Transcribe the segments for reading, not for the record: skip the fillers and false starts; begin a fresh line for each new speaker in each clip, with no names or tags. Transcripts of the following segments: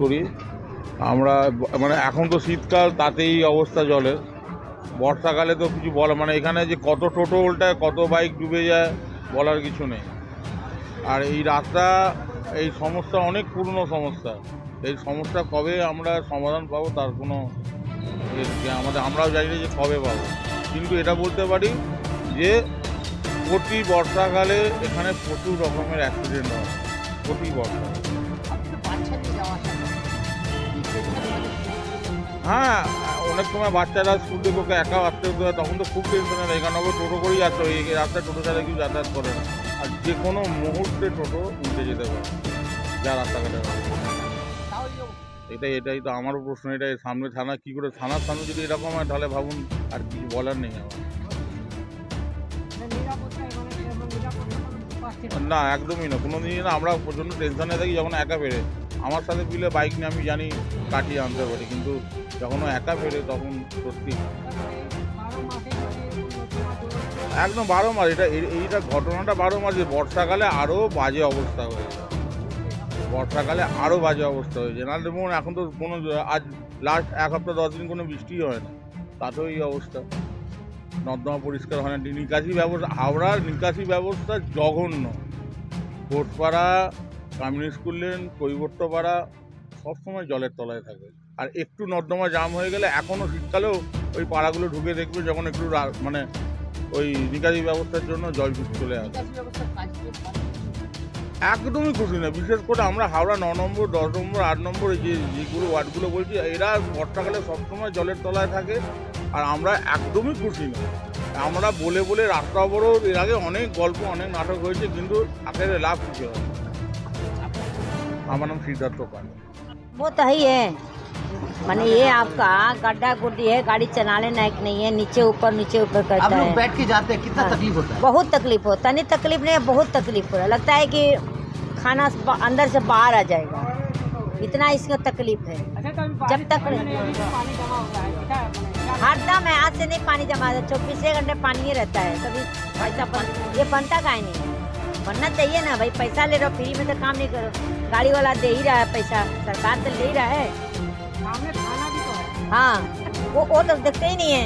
করি আমরা। মানে এখন তো শীতকাল, তাতেই অবস্থা জলের। বর্ষাকালে তো কিছু বলা, মানে এখানে যে কত টোটো উল্টায়, কত বাইক ডুবে যায়, বলার কিছু নেই। আর এই রাস্তা, এই সমস্যা অনেক পুরনো সমস্যা। এই সমস্যা কবে আমরা সমাধান পাবো তার কোনো আমরাও জানি না যে কবে পাবো। কিন্তু এটা বলতে পারি যে প্রতি বর্ষাকালে এখানে প্রচুর রকমের অ্যাক্সিডেন্ট হয়, প্রতি বর্ষাকালে। হ্যাঁ, অনেক সময় বাচ্চারা স্কুল থেকে ওকে একা আসতে হতে হয়, তখন তো খুব টেনশনে হয়। এখানে ওকে টোটো করেই আসতে হয়, এই রাস্তায় টোটো ছাড়া কেউ যাতায়াত করে না। আর যে কোনো মুহূর্তে টোটো উল্টে যেতে পারে যা রাস্তাঘাটে। এটাই তো আমারও প্রশ্ন। এটাই সামনে থানা, কী করে থানার সামনে যদি এরকম হয় তাহলে ভাবুন, আর কিছু বলার নেই আমার। না, একদমই না, কোনো দিনই না। আমরা প্রচণ্ড টেনশনে থাকি যখন একা ফেরে। আমার সাথে পিলে বাইক নিয়ে আমি জানি কাটিয়ে আনতে পারি, কিন্তু যখন ও একা ফেরে তখন সত্যি একদম 12 মাস। এইটা ঘটনাটা 12 মাসে। বর্ষাকালে আরও বাজে অবস্থা হয়ে যায়, বর্ষাকালে আরও বাজে অবস্থা হয়েছে। নাহলে দেখুন এখন তো কোনো, আজ লাস্ট 1 সপ্তাহ 10 দিন কোনো বৃষ্টিই হয় না, তাতেও এই অবস্থা। নর্দমা পরিষ্কার হয় না, নিকাশি ব্যবস্থা, হাওড়ার নিকাশি ব্যবস্থা জঘন্য। কোটপাড়া, কমিউনিস্ট স্কুল লেন, কৈবর্তপাড়া সবসময় জলের তলায় থাকে। আর একটু নর্দমা জাম হয়ে গেলে, এখনও শীতকালেও ওই পাড়াগুলো ঢুকে দেখবে যখন একটু মানে ওই নিকাশি ব্যবস্থার জন্য জল চলে আসে। একদমই খুশি না। বিশেষ করে আমরা হাওড়া 9 নম্বর, 10 নম্বর, 8 নম্বর, এই যেগুলো ওয়ার্ডগুলো বলছি, এরা বর্ষাকালে সবসময় জলের তলায় থাকে। আর আমরা একদমই খুশি না। আমরা বলে বলে রাস্তা অবরোধ, এর আগে অনেক গল্প, অনেক নাটক হয়েছে, কিন্তু আখেরে লাভ কিছু হয়। আমার নাম সিদ্ধার্থ পাল।
वो तो ही है, माने ये आपका गड्ढा गुड्डी है, गाड़ी चलाने लायक नहीं है, नीचे ऊपर करता
आप लोग
है।
बैठ के जाते हैं, कितना तकलीफ होता है?
बहुत तकलीफ होता है, नहीं तकलीफ नहीं है, बहुत तकलीफ हो रहा है। लगता है कि खाना अंदर से बाहर आ जाएगा, इतना इसका तकलीफ है। जब तक हर दम है, आज से नहीं पानी जमा, 24 घंटे पानी ही रहता है। कभी पैसा ये बनता काहे नहीं है? बनना चाहिए ना भाई, पैसा ले रहो, फ्री में तो काम नहीं करो। गाड़ी वाला दे ही रहा है पैसा, सरकार तो ले ही रहा है। हाँ, वो तो देखते ही नहीं है।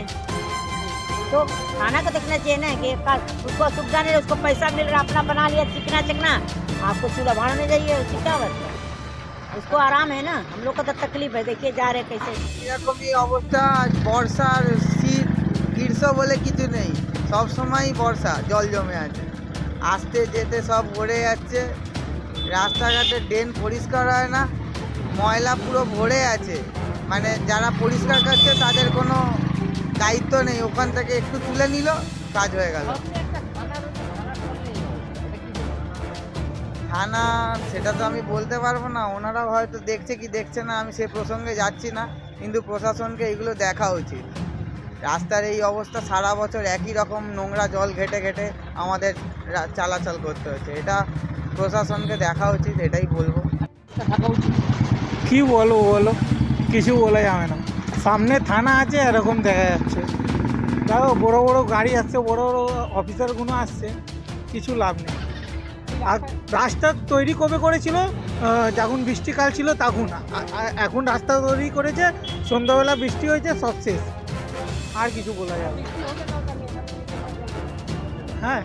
तो खाना को देखना चाहिए ना कि उसको सुविधा नहीं, उसको पैसा मिल रहा, अपना बना लिया चिकना चिकना, आपको चूल्हा भाड़ने चाहिए, उसकी क्या बात है? उसको आराम है ना, हम लोग को तो तकलीफ है। देखिए जा रहे कैसे
এরকমই অবস্থা। বর্ষার শীত গ্রীষ্ম বলে কিছু নেই, সব সময় বর্ষা, জল জমে আছে, আসতে যেতে সব ভরে যাচ্ছে। রাস্তাঘাটে ড্রেন পরিষ্কার হয় না, ময়লা পুরো ভরে আছে। মানে যারা পরিষ্কার করছে তাদের কোনো দায়িত্ব নেই, ওখান থেকে একটু তুলে নিল, কাজ হয়ে গেল। থানা সেটা তো আমি বলতে পারবো না, ওনারা হয়তো দেখছে কি দেখছে না, আমি সে প্রসঙ্গে যাচ্ছি না। কিন্তু প্রশাসনকে এইগুলো দেখা উচিত। রাস্তার এই অবস্থা, সারা বছর একই রকম নোংরা জল ঘেটে ঘেটে আমাদের চলাচল করতে হচ্ছে, এটা প্রশাসনকে দেখা উচিত, এটাই বলবো।
কি বলবো বলো, কিছু বলা যাবে না। সামনে থানা আছে, এরকম দেখা যাচ্ছে। দেখো বড় বড় গাড়ি আসছে, বড় বড় অফিসারগুলো আসছে, কিছু লাভ নেই। আর রাস্তা তৈরি কবে করেছিল? যখন বৃষ্টিকাল ছিল তখন। এখন রাস্তা তৈরি করেছে, সন্ধ্যাবেলা বৃষ্টি হয়েছে, সব শেষ, আর কিছু বলা যাবে না। হ্যাঁ,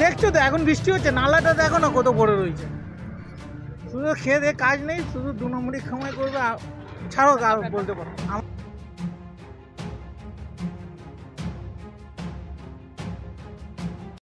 দেখছো তো এখন বৃষ্টি হচ্ছে, নালাটা দেখো না কত বড় রয়েছে। শুধু খেয়ে কাজ নেই, শুধু 2 নম্বরই কামাই করবে। ছাড়ো, আর বলতে পারো।